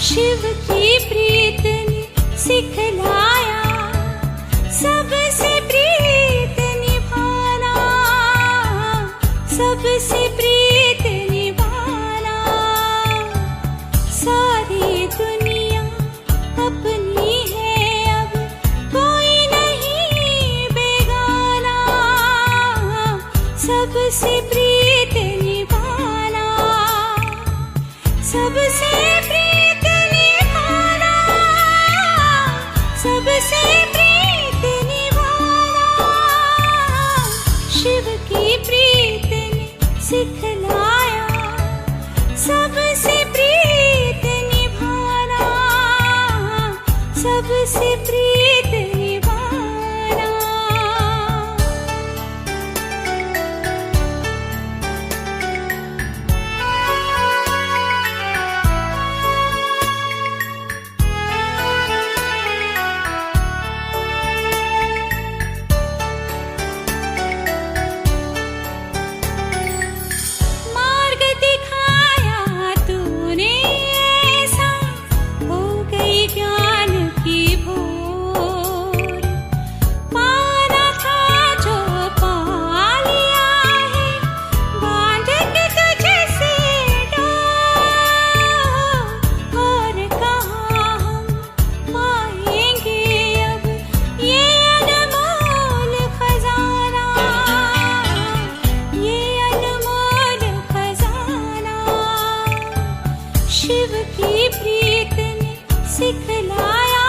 शिव की प्रीत ने सिखलाया सबसे प्रीत निभाना, सबसे प्रीत निभाना। सारी दुनिया अपनी है, अब कोई नहीं बेगाना, सबसे प्रीत निभाना, सबसे प्रीत निभाना, सबसे प्रीत निभाना। शिव की प्रीत ने सिखलाया सबसे प्रीत निभाना, सबसे प्रीत निभाना। मार्ग दिखाया तूने ऐसा, हो गई ज्ञान की भोर। पाना था जो पा लिया है, बांध के तुझसे डोर। और कहाँ हम पाएंगे अब ये अनमोल खजाना, ये अनमोल खजाना। शिव की प्रीत ने सिखलाया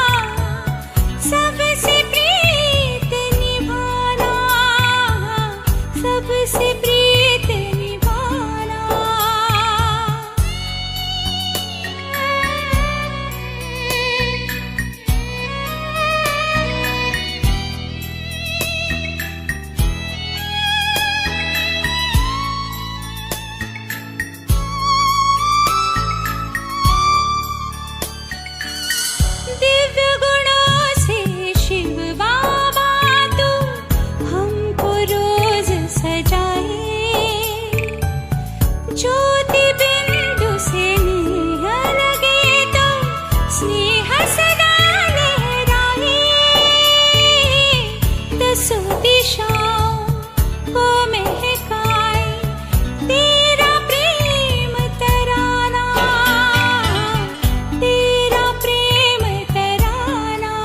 सबसे प्रीत निभाना, सबसे प्रीत निभाना। दिव्य गुणों से शिव बाबा तू हमको रोज सजाए, ज्योति बिंदु से नेह लगे तो स्नेह सदा लहराए। दसों दिशाओं को महकाए तेरा प्रेम तराना, तेरा प्रेम तराना।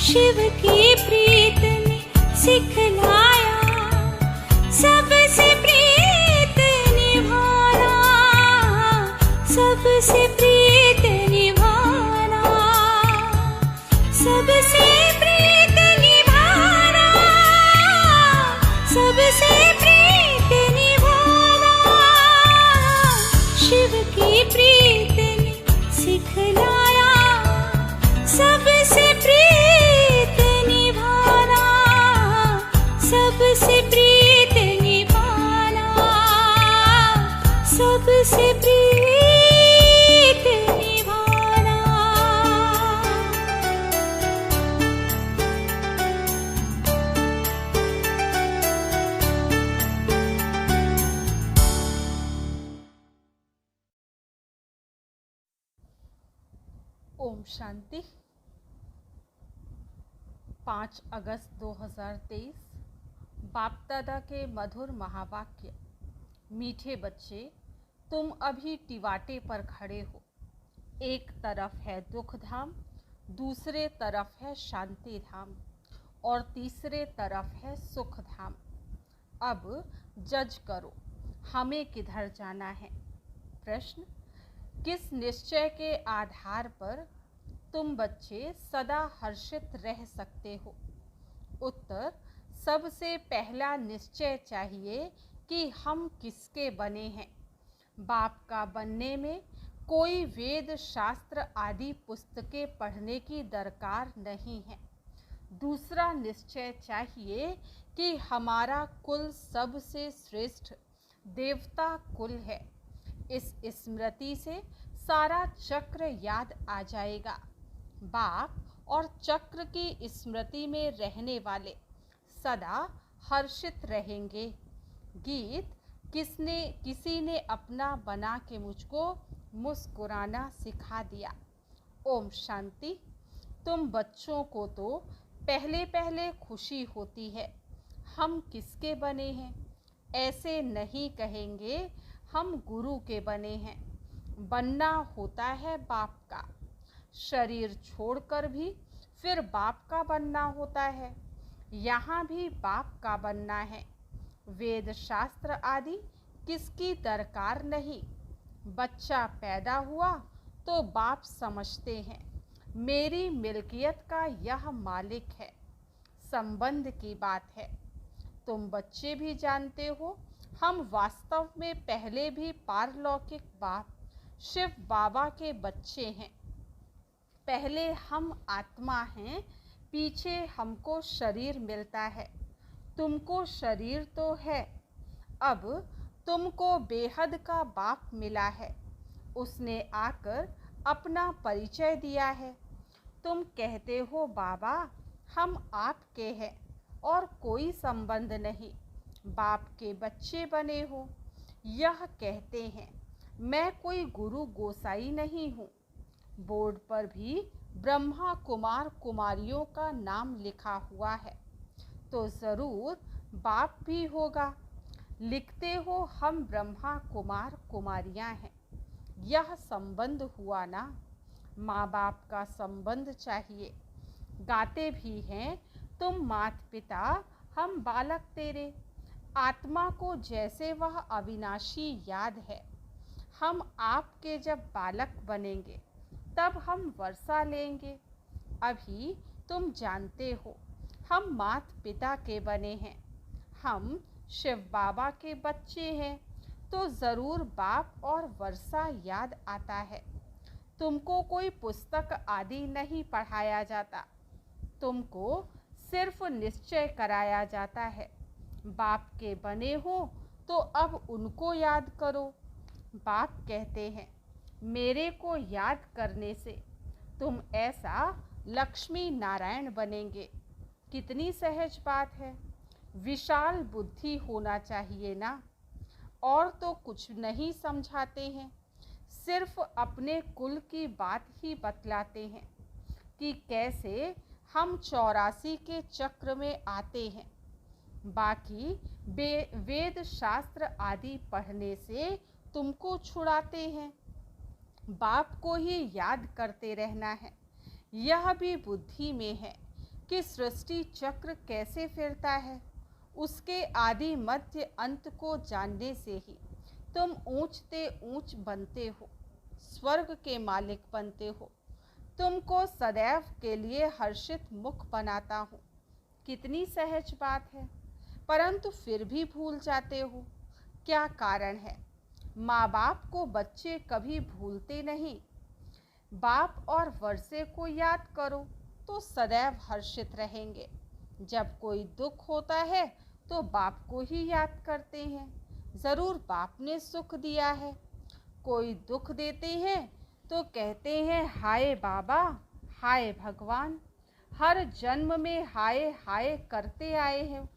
शिव की प्रीत ने सिखलाया सबसे प्रीत निभाना, सबसे प्रीत निभाना, सबसे प्रीत निभाना, सबसे प्रीत निभाना। शिव की प्रीत ने सिखलाया सबसे प्रीत निभाना, सबसे प्रीत निभाना, सबसे प्रीत निभाना। ओम शांति। 5 अगस्त 2023 बाप दादा के मधुर महावाक्य। मीठे बच्चे, तुम अभी टिवाटे पर खड़े हो। एक तरफ है दुख धाम, दूसरे तरफ है शांति धाम, और तीसरे तरफ है सुख धाम। अब जज करो, हमें किधर जाना है। प्रश्न, किस निश्चय के आधार पर तुम बच्चे सदा हर्षित रह सकते हो। उत्तर, सबसे पहला निश्चय चाहिए कि हम किसके बने हैं। बाप का बनने में कोई वेद शास्त्र आदि पुस्तकें पढ़ने की दरकार नहीं है। दूसरा निश्चय चाहिए कि हमारा कुल सबसे श्रेष्ठ देवता कुल है। इस स्मृति से सारा चक्र याद आ जाएगा। बाप और चक्र की स्मृति में रहने वाले सदा हर्षित रहेंगे। गीत, किसी ने अपना बना के मुझको मुस्कुराना सिखा दिया। ओम शांति। तुम बच्चों को तो पहले पहले खुशी होती है हम किसके बने हैं, ऐसे नहीं कहेंगे हम गुरु के बने हैं। बनना होता है बाप का, शरीर छोड़कर भी फिर बाप का बनना होता है। यहाँ भी बाप का बनना है। वेद शास्त्र आदि किसकी दरकार नहीं। बच्चा पैदा हुआ तो बाप समझते हैं मेरी मिल्कियत का यह मालिक है। संबंध की बात है। तुम बच्चे भी जानते हो हम वास्तव में पहले भी पारलौकिक बाप शिव बाबा के बच्चे हैं। पहले हम आत्मा हैं, पीछे हमको शरीर मिलता है। तुमको शरीर तो है, अब तुमको बेहद का बाप मिला है। उसने आकर अपना परिचय दिया है। तुम कहते हो बाबा हम आपके हैं और कोई संबंध नहीं, बाप के बच्चे बने हो। यह कहते हैं मैं कोई गुरु गोसाई नहीं हूँ। बोर्ड पर भी ब्रह्मा कुमार कुमारियों का नाम लिखा हुआ है, तो ज़रूर बाप भी होगा। लिखते हो हम ब्रह्मा कुमार कुमारियाँ हैं। यह संबंध हुआ ना, माँ बाप का संबंध चाहिए। गाते भी हैं तुम मात पिता हम बालक तेरे। आत्मा को जैसे वह अविनाशी याद है। हम आपके जब बालक बनेंगे तब हम वर्षा लेंगे। अभी तुम जानते हो हम मात पिता के बने हैं। हम शिव बाबा के बच्चे हैं, तो ज़रूर बाप और वर्षा याद आता है। तुमको कोई पुस्तक आदि नहीं पढ़ाया जाता, तुमको सिर्फ निश्चय कराया जाता है। बाप के बने हो तो अब उनको याद करो। बाप कहते हैं मेरे को याद करने से तुम ऐसा लक्ष्मी नारायण बनेंगे। कितनी सहज बात है। विशाल बुद्धि होना चाहिए ना। और तो कुछ नहीं समझाते हैं, सिर्फ अपने कुल की बात ही बतलाते हैं कि कैसे हम 84 के चक्र में आते हैं। बाकी वेद शास्त्र आदि पढ़ने से तुमको छुड़ाते हैं। बाप को ही याद करते रहना है। यह भी बुद्धि में है कि सृष्टि चक्र कैसे फिरता है। उसके आदि मध्य अंत को जानने से ही तुम ऊंचते ऊंच बनते हो, स्वर्ग के मालिक बनते हो। तुमको सदैव के लिए हर्षित मुख बनाता हूँ। कितनी सहज बात है, परंतु फिर भी भूल जाते हो। क्या कारण है? माँ बाप को बच्चे कभी भूलते नहीं। बाप और वर्षे को याद करो तो सदैव हर्षित रहेंगे। जब कोई दुख होता है तो बाप को ही याद करते हैं। ज़रूर बाप ने सुख दिया है। कोई दुख देते हैं तो कहते हैं हाय बाबा, हाय भगवान। हर जन्म में हाय हाय करते आए हैं।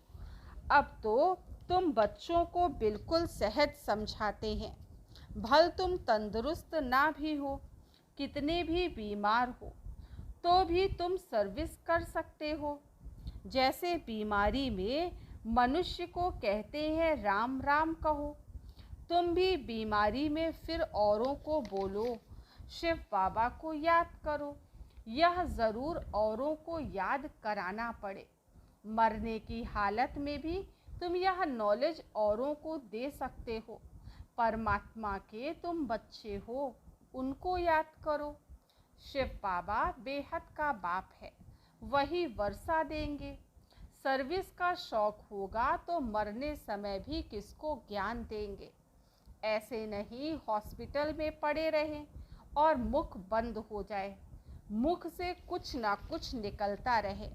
अब तो तुम बच्चों को बिल्कुल सहज समझाते हैं। भल तुम तंदुरुस्त ना भी हो, कितने भी बीमार हो, तो भी तुम सर्विस कर सकते हो। जैसे बीमारी में मनुष्य को कहते हैं राम राम कहो, तुम भी बीमारी में फिर औरों को बोलो शिव बाबा को याद करो। यह ज़रूर औरों को याद कराना पड़े। मरने की हालत में भी तुम यह नॉलेज औरों को दे सकते हो। परमात्मा के तुम बच्चे हो, उनको याद करो। शिव बाबा बेहद का बाप है, वही वर्षा देंगे। सर्विस का शौक होगा तो मरने समय भी किसको ज्ञान देंगे। ऐसे नहीं हॉस्पिटल में पड़े रहें और मुख बंद हो जाए, मुख से कुछ ना कुछ निकलता रहे।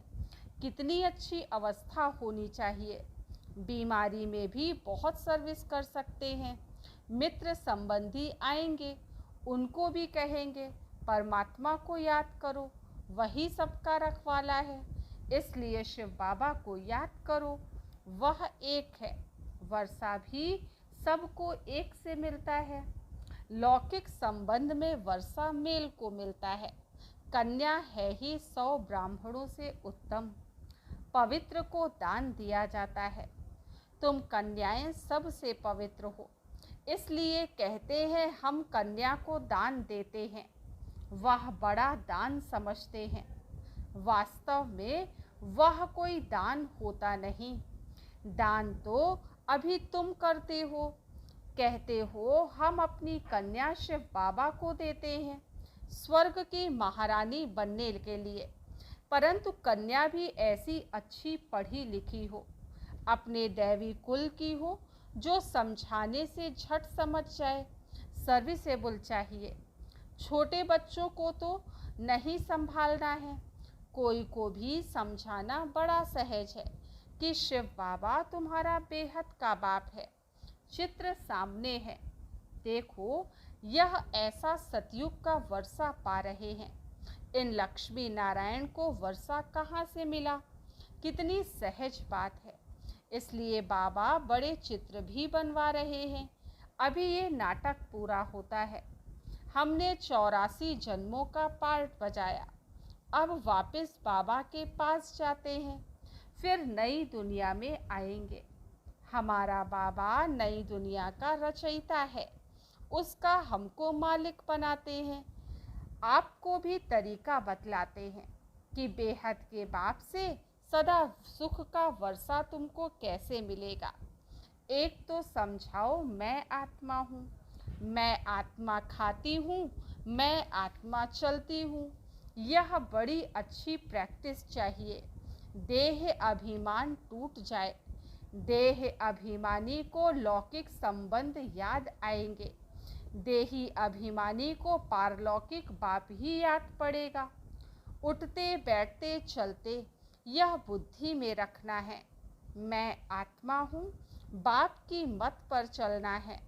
कितनी अच्छी अवस्था होनी चाहिए। बीमारी में भी बहुत सर्विस कर सकते हैं। मित्र संबंधी आएंगे, उनको भी कहेंगे परमात्मा को याद करो, वही सबका रखवाला है। इसलिए शिव बाबा को याद करो, वह एक है। वर्षा भी सबको एक से मिलता है। लौकिक संबंध में वर्षा मेल को मिलता है। कन्या है ही 100 ब्राह्मणों से उत्तम, पवित्र को दान दिया जाता है। तुम कन्याएं सबसे पवित्र हो, इसलिए कहते हैं हम कन्या को दान देते हैं। वह बड़ा दान समझते हैं। वास्तव में वह कोई दान होता नहीं। दान तो अभी तुम करते हो। कहते हो हम अपनी कन्या शिव बाबा को देते हैं स्वर्ग की महारानी बनने के लिए। परंतु कन्या भी ऐसी अच्छी पढ़ी लिखी हो, अपने दैवी कुल की हो, जो समझाने से झट समझ जाए। सर्विसेबल चाहिए। छोटे बच्चों को तो नहीं संभालना है। कोई को भी समझाना बड़ा सहज है कि शिव बाबा तुम्हारा बेहद का बाप है। चित्र सामने है, देखो। यह ऐसा सतयुग का वर्षा पा रहे हैं। इन लक्ष्मी नारायण को वर्षा कहाँ से मिला? कितनी सहज बात है। इसलिए बाबा बड़े चित्र भी बनवा रहे हैं। अभी ये नाटक पूरा होता है। हमने 84 जन्मों का पार्ट बजाया। अब वापस बाबा के पास जाते हैं, फिर नई दुनिया में आएंगे। हमारा बाबा नई दुनिया का रचयिता है, उसका हमको मालिक बनाते हैं। आपको भी तरीका बतलाते हैं कि बेहद के बाप से सदा सुख का वर्षा तुमको कैसे मिलेगा। एक तो समझाओ, मैं आत्मा हूँ, मैं आत्मा खाती हूँ, मैं आत्मा चलती हूँ। यह बड़ी अच्छी प्रैक्टिस चाहिए। देह अभिमान टूट जाए। देह अभिमानी को लौकिक संबंध याद आएंगे। देही अभिमानी को पारलौकिक बाप ही याद पड़ेगा। उठते बैठते चलते यह बुद्धि में रखना है, मैं आत्मा हूँ। बाप की मत पर चलना है।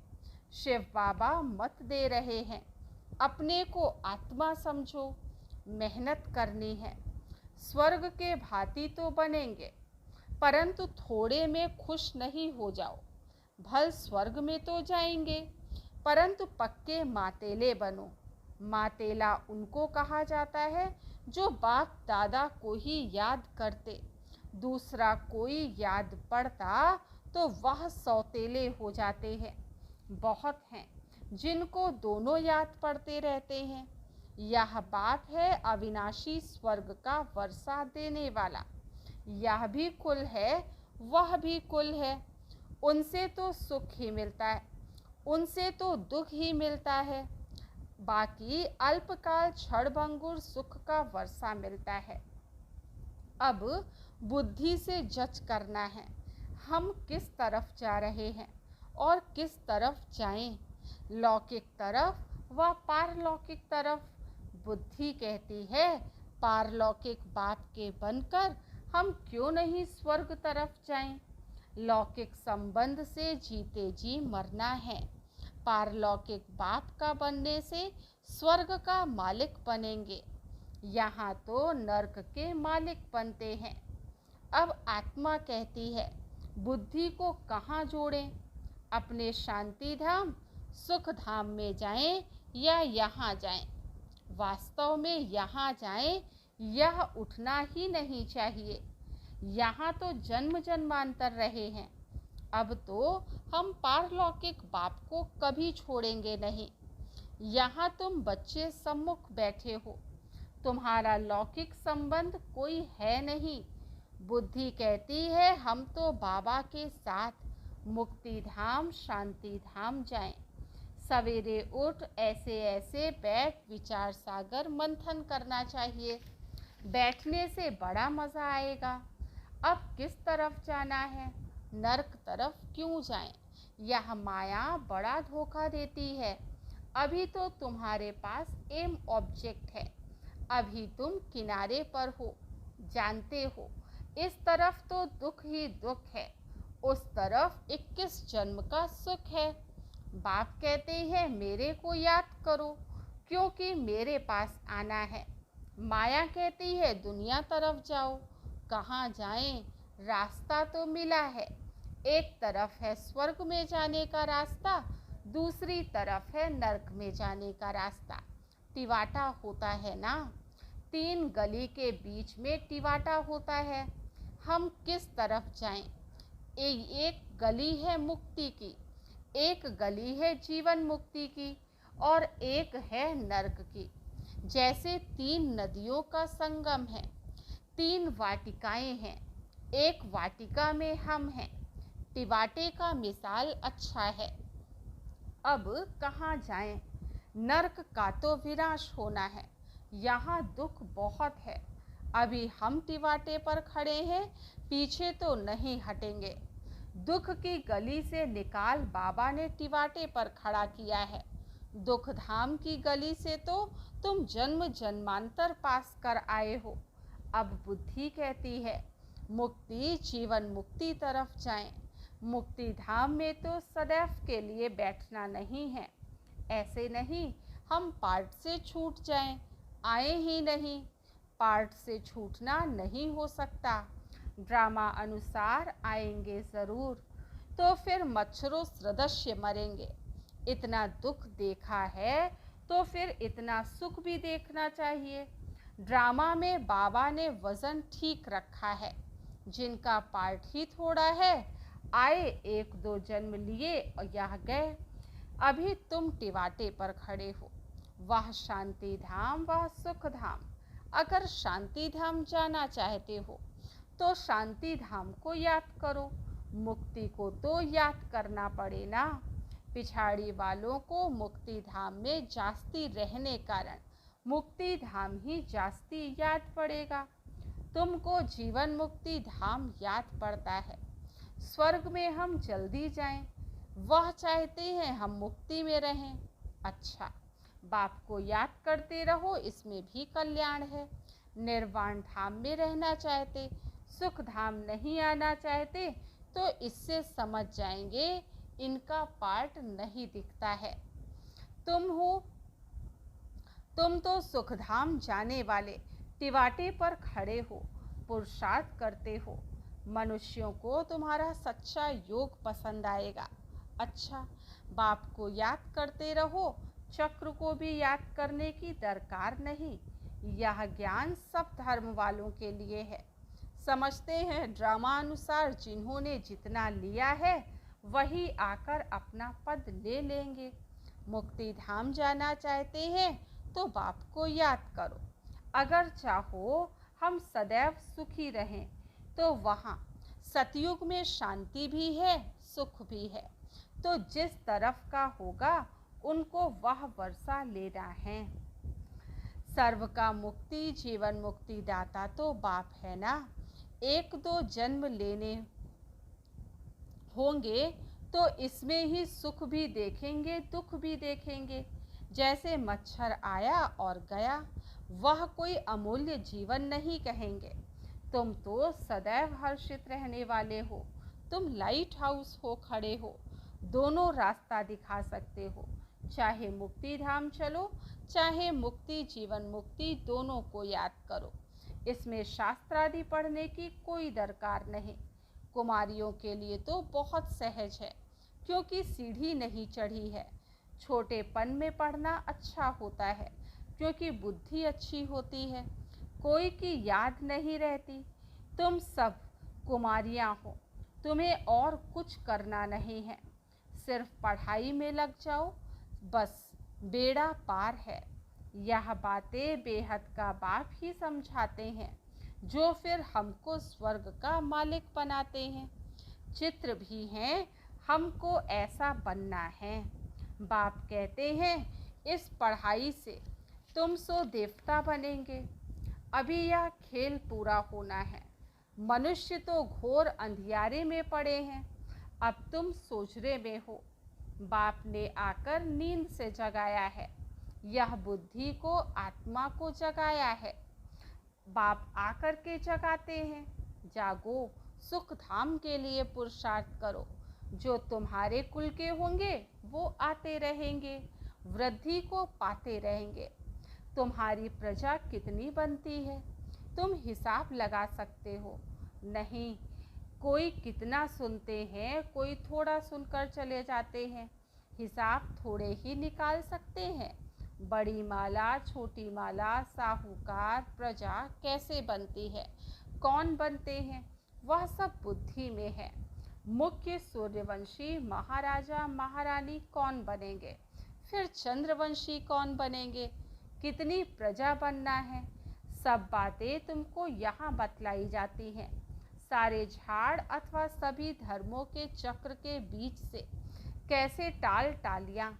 शिव बाबा मत दे रहे हैं, अपने को आत्मा समझो। मेहनत करनी है। स्वर्ग के भांति तो बनेंगे, परंतु थोड़े में खुश नहीं हो जाओ। भल स्वर्ग में तो जाएंगे, परंतु पक्के मातेले बनो। मातेला उनको कहा जाता है जो बाप दादा को ही याद करते। दूसरा कोई याद पड़ता तो वह सौतेले हो जाते हैं। बहुत हैं जिनको दोनों याद पड़ते रहते हैं। यह बाप है अविनाशी स्वर्ग का वर्षा देने वाला। यह भी कुल है, वह भी कुल है। उनसे तो सुख ही मिलता है, उनसे तो दुख ही मिलता है। बाकी अल्पकाल क्षणभंगुर सुख का वर्षा मिलता है। अब बुद्धि से जज करना है, हम किस तरफ जा रहे हैं और किस तरफ जाएं, लौकिक तरफ व पारलौकिक तरफ। बुद्धि कहती है पारलौकिक बाप के बनकर हम क्यों नहीं स्वर्ग तरफ जाएं। लौकिक संबंध से जीते जी मरना है। पारलौकिक बाप का बनने से स्वर्ग का मालिक बनेंगे। यहाँ तो नरक के मालिक बनते हैं। अब आत्मा कहती है बुद्धि को कहाँ जोड़ें, अपने शांति धाम सुख धाम में जाएं या यहाँ जाएं। वास्तव में यहाँ जाएं, यह उठना ही नहीं चाहिए। यहाँ तो जन्म जन्मांतर रहे हैं। अब तो हम पारलौकिक बाप को कभी छोड़ेंगे नहीं। यहाँ तुम बच्चे सम्मुख बैठे हो, तुम्हारा लौकिक संबंध कोई है नहीं। बुद्धि कहती है हम तो बाबा के साथ मुक्ति धाम शांति धाम जाएं। सवेरे उठ ऐसे ऐसे बैठ विचार सागर मंथन करना चाहिए। बैठने से बड़ा मज़ा आएगा। अब किस तरफ जाना है, नरक तरफ क्यों जाएं? यह माया बड़ा धोखा देती है। अभी तो तुम्हारे पास एम ऑब्जेक्ट है, अभी तुम किनारे पर हो, जानते हो इस तरफ तो दुख ही दुख है, उस तरफ 21 जन्म का सुख है। बाप कहते हैं मेरे को याद करो क्योंकि मेरे पास आना है। माया कहती है दुनिया तरफ जाओ। कहाँ जाएं? रास्ता तो मिला है। एक तरफ है स्वर्ग में जाने का रास्ता, दूसरी तरफ है नर्क में जाने का रास्ता। टिवाटा होता है ना, 3 गली के बीच में टिवाटा होता है। हम किस तरफ जाएं? एक गली है मुक्ति की, एक गली है जीवन मुक्ति की, और एक है नर्क की। जैसे 3 नदियों का संगम है, 3 वाटिकाएं हैं, एक वाटिका में हम हैं। टिवाटे का मिसाल अच्छा है। अब कहाँ जाएं? नर्क का तो विनाश होना है, यहाँ दुख बहुत है। अभी हम टिवाटे पर खड़े हैं, पीछे तो नहीं हटेंगे। दुख की गली से निकाल बाबा ने टिवाटे पर खड़ा किया है। दुख धाम की गली से तो तुम जन्म जन्मांतर पास कर आए हो। अब बुद्धि कहती है मुक्ति जीवन मुक्ति तरफ जाएं। मुक्ति धाम में तो सदैव के लिए बैठना नहीं है। ऐसे नहीं हम पार्ट से छूट जाएं, आए ही नहीं। पार्ट से छूटना नहीं हो सकता, ड्रामा अनुसार आएंगे ज़रूर। तो फिर मच्छरों सदृश्य मरेंगे। इतना दुख देखा है तो फिर इतना सुख भी देखना चाहिए। ड्रामा में बाबा ने वज़न ठीक रखा है। जिनका पार्ट ही थोड़ा है, आए 1-2 जन्म लिए और यह गए। अभी तुम टिवाटे पर खड़े हो, वह शांति धाम, वह सुख धाम। अगर शांति धाम जाना चाहते हो तो शांति धाम को याद करो, मुक्ति को तो याद करना पड़े ना। पिछाड़ी वालों को मुक्ति धाम में जास्ती रहने कारण मुक्ति धाम ही जास्ती याद पड़ेगा। तुमको जीवन मुक्ति धाम याद पड़ता है। स्वर्ग में हम जल्दी जाएं, वह चाहते हैं हम मुक्ति में रहें। अच्छा, बाप को याद करते रहो, इसमें भी कल्याण है। निर्वाण धाम में रहना चाहते, सुख धाम नहीं आना चाहते, तो इससे समझ जाएंगे इनका पार्ट नहीं दिखता है। तुम तो सुखधाम जाने वाले टिवाटे पर खड़े हो, पुरुषार्थ करते हो। मनुष्यों को तुम्हारा सच्चा योग पसंद आएगा। अच्छा, बाप को याद करते रहो, चक्र को भी याद करने की दरकार नहीं। यह ज्ञान सब धर्म वालों के लिए है। समझते हैं ड्रामा अनुसार जिन्होंने जितना लिया है वही आकर अपना पद ले लेंगे। मुक्ति धाम जाना चाहते हैं तो बाप को याद करो। अगर चाहो हम सदैव सुखी रहें तो वहाँ सतयुग में शांति भी है, सुख भी है। तो जिस तरफ का होगा उनको वह वर्षा लेना है। सर्व का मुक्ति जीवन मुक्ति दाता तो बाप है ना। 1-2 जन्म लेने होंगे तो इसमें ही सुख भी देखेंगे, दुख भी देखेंगे। जैसे मच्छर आया और गया, वह कोई अमूल्य जीवन नहीं कहेंगे। तुम तो सदैव हर्षित रहने वाले हो। तुम लाइट हाउस हो खड़े हो, दोनों रास्ता दिखा सकते हो। चाहे मुक्ति धाम चलो, चाहे मुक्ति जीवन मुक्ति, दोनों को याद करो। इसमें शास्त्र आदि पढ़ने की कोई दरकार नहीं। कुमारियों के लिए तो बहुत सहज है, क्योंकि सीढ़ी नहीं चढ़ी है। छोटेपन में पढ़ना अच्छा होता है, क्योंकि बुद्धि अच्छी होती है, कोई की याद नहीं रहती। तुम सब कुमारियाँ हो, तुम्हें और कुछ करना नहीं है, सिर्फ पढ़ाई में लग जाओ, बस बेड़ा पार है। यह बातें बेहद का बाप ही समझाते हैं, जो फिर हमको स्वर्ग का मालिक बनाते हैं। चित्र भी हैं, हमको ऐसा बनना है। बाप कहते हैं इस पढ़ाई से तुम सो देवता बनेंगे। अभी यह खेल पूरा होना है। मनुष्य तो घोर अंधियारे में पड़े हैं, अब तुम सोचरे में हो। बाप ने आकर नींद से जगाया है, यह बुद्धि को आत्मा को जगाया है। बाप आकर के जगाते हैं, जागो, सुख धाम के लिए पुरुषार्थ करो। जो तुम्हारे कुल के होंगे वो आते रहेंगे, वृद्धि को पाते रहेंगे। तुम्हारी प्रजा कितनी बनती है तुम हिसाब लगा सकते हो? नहीं, कोई कितना सुनते हैं, कोई थोड़ा सुनकर चले जाते हैं। हिसाब थोड़े ही निकाल सकते हैं। बड़ी माला, छोटी माला, साहूकार, प्रजा कैसे बनती है, कौन बनते हैं, वह सब बुद्धि में है। मुख्य सूर्यवंशी महाराजा महारानी कौन बनेंगे, फिर चंद्रवंशी कौन बनेंगे, कितनी प्रजा बनना है, सब बातें तुमको यहाँ बतलाई जाती हैं। सारे झाड़ अथवा सभी धर्मों के चक्र के बीच से कैसे टाल टालियाँ,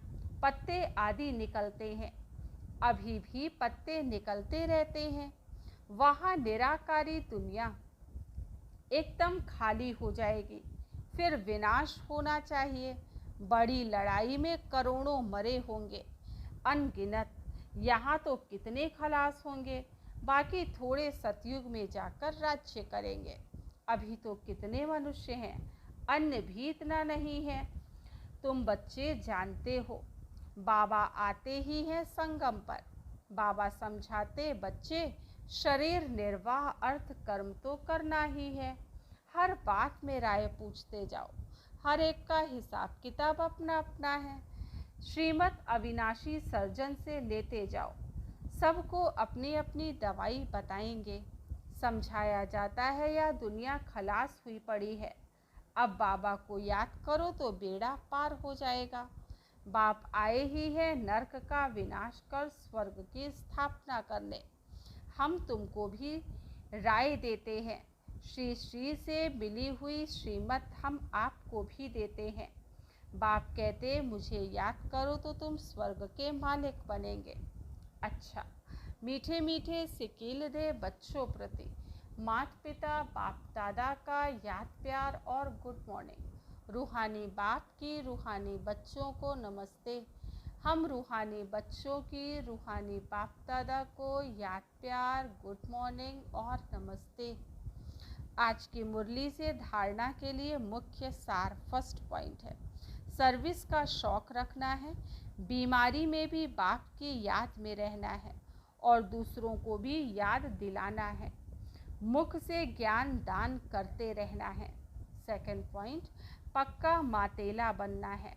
पत्ते आदि निकलते हैं, अभी भी पत्ते निकलते रहते हैं। वहाँ निराकारी दुनिया एकदम खाली हो जाएगी, फिर विनाश होना चाहिए। बड़ी लड़ाई में करोड़ों मरे होंगे, अनगिनत। यहाँ तो कितने खलास होंगे, बाकी थोड़े सतयुग में जाकर राज्य करेंगे। अभी तो कितने मनुष्य हैं, अन्न भी इतना नहीं है। तुम बच्चे जानते हो, बाबा आते ही हैं संगम पर। बाबा समझाते, बच्चे शरीर निर्वाह अर्थ कर्म तो करना ही है। हर बात में राय पूछते जाओ, हर एक का हिसाब किताब अपना अपना है। श्रीमत अविनाशी सर्जन से लेते जाओ, सबको अपनी अपनी दवाई बताएंगे। समझाया जाता है यह दुनिया खलास हुई पड़ी है, अब बाबा को याद करो तो बेड़ा पार हो जाएगा। बाप आए ही है नरक का विनाश कर स्वर्ग की स्थापना करने। हम तुमको भी राय देते हैं, श्री श्री से मिली हुई श्रीमत हम आपको भी देते हैं। बाप कहते, मुझे याद करो तो तुम स्वर्ग के मालिक बनेंगे। अच्छा, मीठे मीठे सिकील दे बच्चों प्रति माता पिता बाप दादा का याद प्यार और गुड मॉर्निंग। रूहानी बाप की रूहानी बच्चों को नमस्ते। हम रूहानी बच्चों की रूहानी बाप दादा को याद प्यार, गुड मॉर्निंग और नमस्ते। आज की मुरली से धारणा के लिए मुख्य सार फर्स्ट पॉइंट है, सर्विस का शौक रखना है, बीमारी में भी बाप की याद में रहना है और दूसरों को भी याद दिलाना है। मुख से ज्ञान दान करते रहना है। सेकंड पॉइंट, पक्का मातेला बनना है,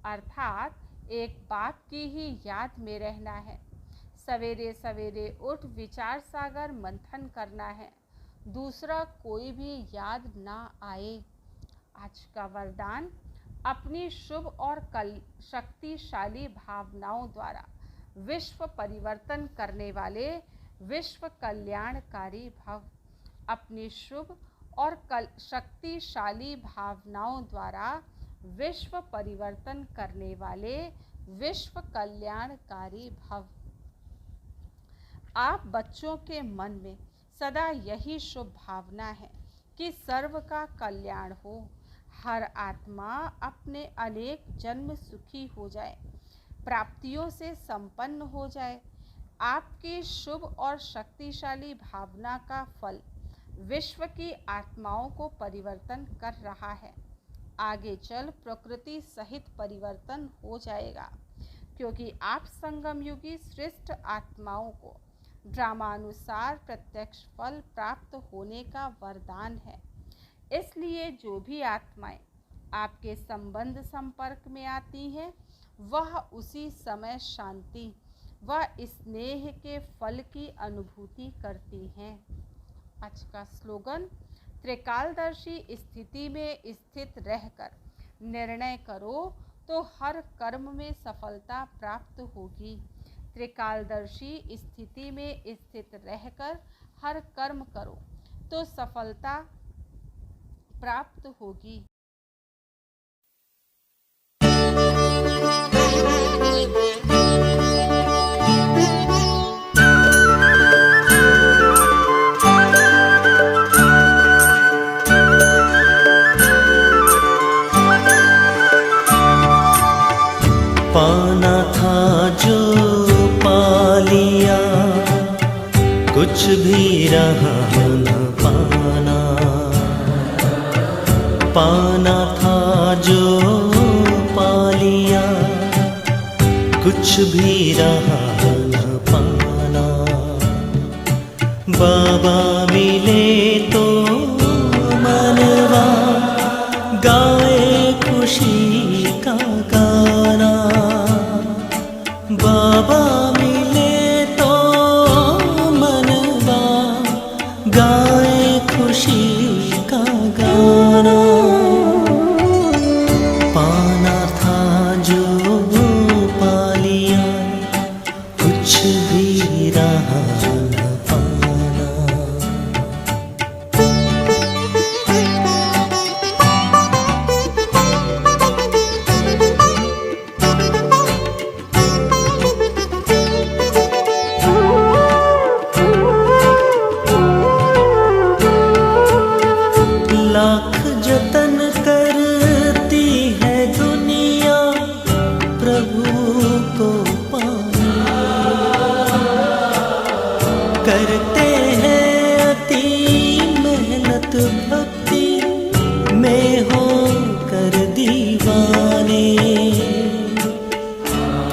अर्थात एक बाप की ही याद में रहना है। सवेरे सवेरे उठ विचार सागर मंथन करना है, दूसरा कोई भी याद ना आए। आज का वरदान, अपनी शुभ और शक्तिशाली भावनाओं द्वारा विश्व परिवर्तन करने वाले विश्व कल्याणकारी भव। अपनी शुभ और शक्तिशाली भावनाओं द्वारा विश्व परिवर्तन करने वाले विश्व कल्याणकारी भव। आप बच्चों के मन में सदा यही शुभ भावना है कि सर्व का कल्याण हो, हर आत्मा अपने अनेक जन्म सुखी हो जाए, प्राप्तियों से संपन्न हो जाए। आपकी शुभ और शक्तिशाली भावना का फल विश्व की आत्माओं को परिवर्तन कर रहा है। आगे चल प्रकृति सहित परिवर्तन हो जाएगा, क्योंकि आप संगम युगी श्रेष्ठ आत्माओं को ड्रामानुसार प्रत्यक्ष फल प्राप्त होने का वरदान है। इसलिए जो भी आत्माएं आपके संबंध संपर्क में आती हैं, वह उसी समय शांति व स्नेह के फल की अनुभूति करती हैं। आज का स्लोगन, त्रिकालदर्शी स्थिति में स्थित रहकर निर्णय करो तो हर कर्म में सफलता प्राप्त होगी। त्रिकालदर्शी स्थिति में स्थित रहकर हर कर्म करो तो सफलता प्राप्त होगी। पाना था जो पा लिया, कुछ भी रहा न पाना। पाना था जो पा लिया, कुछ भी रहा न पाना। बाबा मिले तो मनवा गाए खुशी का गाना।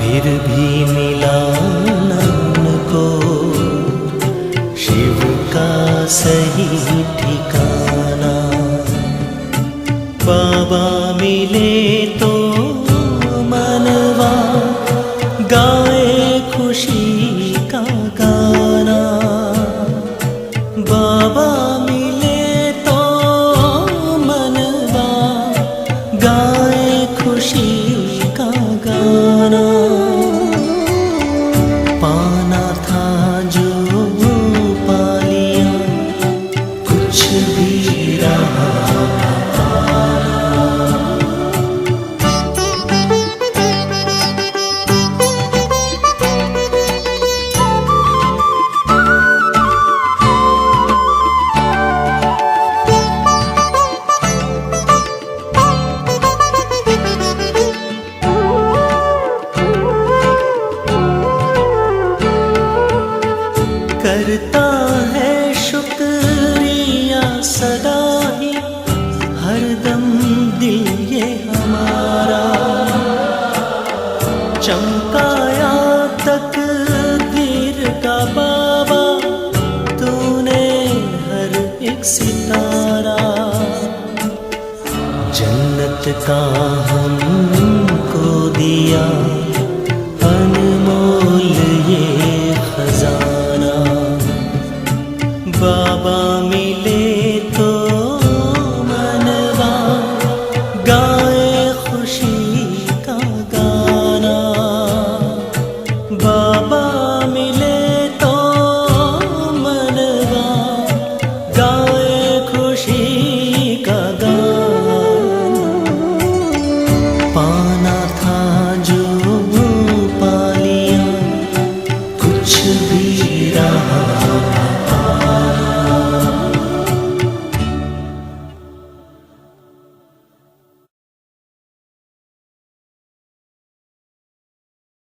फिर भी मिला न उनको शिव का सही ठिकाना। बाबा मिले तो मनवा गाए खुशी का गाना। बाबा मिले तो मनवा गाए खुशी का गाना। पाना था जो पा लिया, कुछ भी रहा करता है शुक्रिया सदा ही हरदम दिल ये हमारा। चमकाया तकदीर का बाबा तूने हर एक सितारा। जन्नत का